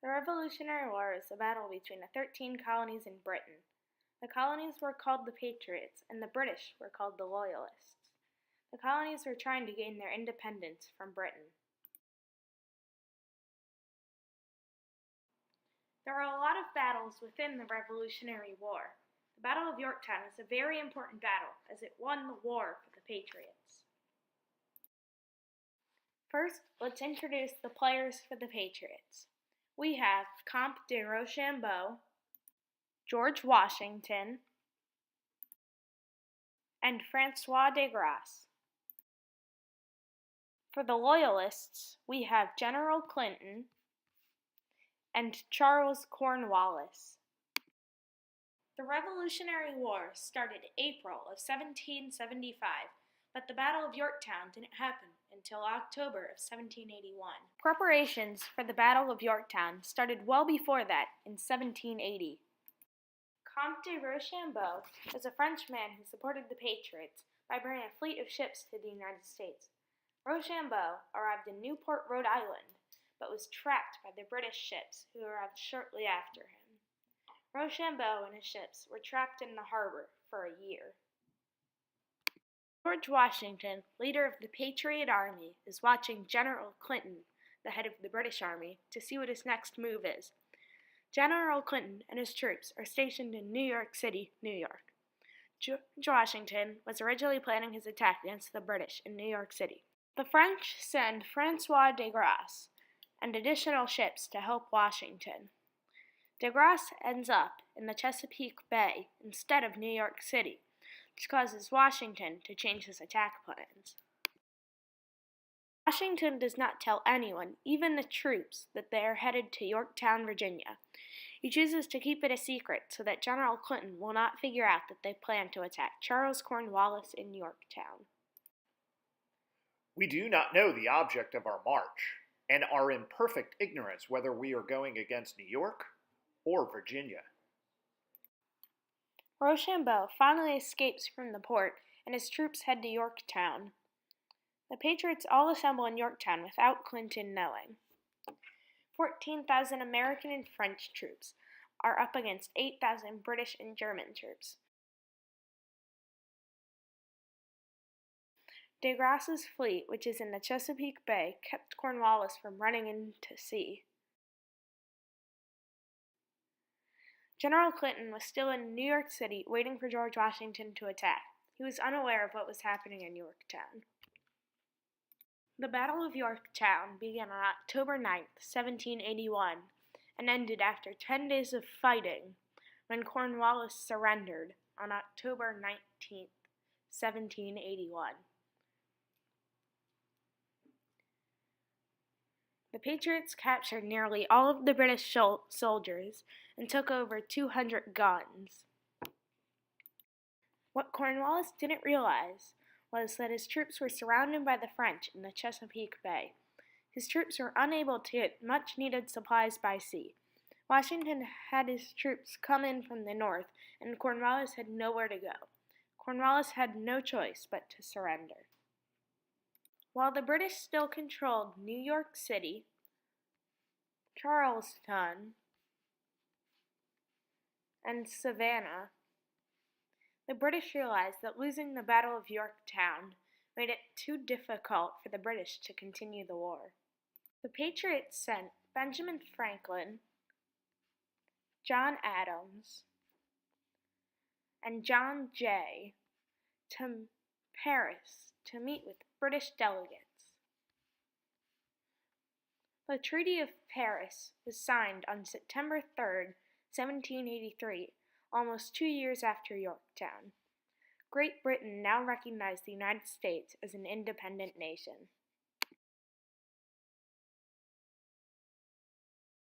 The Revolutionary War is a battle between the 13 colonies in Britain. The colonies were called the Patriots, and the British were called the Loyalists. The colonies were trying to gain their independence from Britain. There are a lot of battles within the Revolutionary War. The Battle of Yorktown is a very important battle, as it won the war for the Patriots. First, let's introduce the players for the Patriots. We have Comte de Rochambeau, George Washington, and Francois de Grasse. For the Loyalists, we have General Clinton and Charles Cornwallis. The Revolutionary War started April of 1775, but the Battle of Yorktown didn't happen until October of 1781. Preparations for the Battle of Yorktown started well before that in 1780. Comte de Rochambeau was a French man who supported the Patriots by bringing a fleet of ships to the United States. Rochambeau arrived in Newport, Rhode Island, but was trapped by the British ships who arrived shortly after him. Rochambeau and his ships were trapped in the harbor for a year. George Washington, leader of the Patriot Army, is watching General Clinton, the head of the British Army, to see what his next move is. General Clinton and his troops are stationed in New York City, New York. George Washington was originally planning his attack against the British in New York City. The French send Francois de Grasse and additional ships to help Washington. De Grasse ends up in the Chesapeake Bay instead of New York City, which causes Washington to change his attack plans. Washington does not tell anyone, even the troops, that they are headed to Yorktown, Virginia. He chooses to keep it a secret so that General Clinton will not figure out that they plan to attack Charles Cornwallis in Yorktown. We do not know the object of our march, and are in perfect ignorance whether we are going against New York or Virginia. Rochambeau finally escapes from the port, and his troops head to Yorktown. The Patriots all assemble in Yorktown without Clinton knowing. 14,000 American and French troops are up against 8,000 British and German troops. De Grasse's fleet, which is in the Chesapeake Bay, kept Cornwallis from running into sea. General Clinton was still in New York City waiting for George Washington to attack. He was unaware of what was happening in Yorktown. The Battle of Yorktown began on October 9, 1781, and ended after 10 days of fighting when Cornwallis surrendered on October 19, 1781. The Patriots captured nearly all of the British soldiers and took over 200 guns. What Cornwallis didn't realize was that his troops were surrounded by the French in the Chesapeake Bay. His troops were unable to get much-needed supplies by sea. Washington had his troops come in from the north, and Cornwallis had nowhere to go. Cornwallis had no choice but to surrender. While the British still controlled New York City, Charleston, and Savannah, the British realized that losing the Battle of Yorktown made it too difficult for the British to continue the war. The Patriots sent Benjamin Franklin, John Adams, and John Jay to Paris to meet with British delegates. The Treaty of Paris was signed on September 3, 1783, almost 2 years after Yorktown. Great Britain now recognized the United States as an independent nation.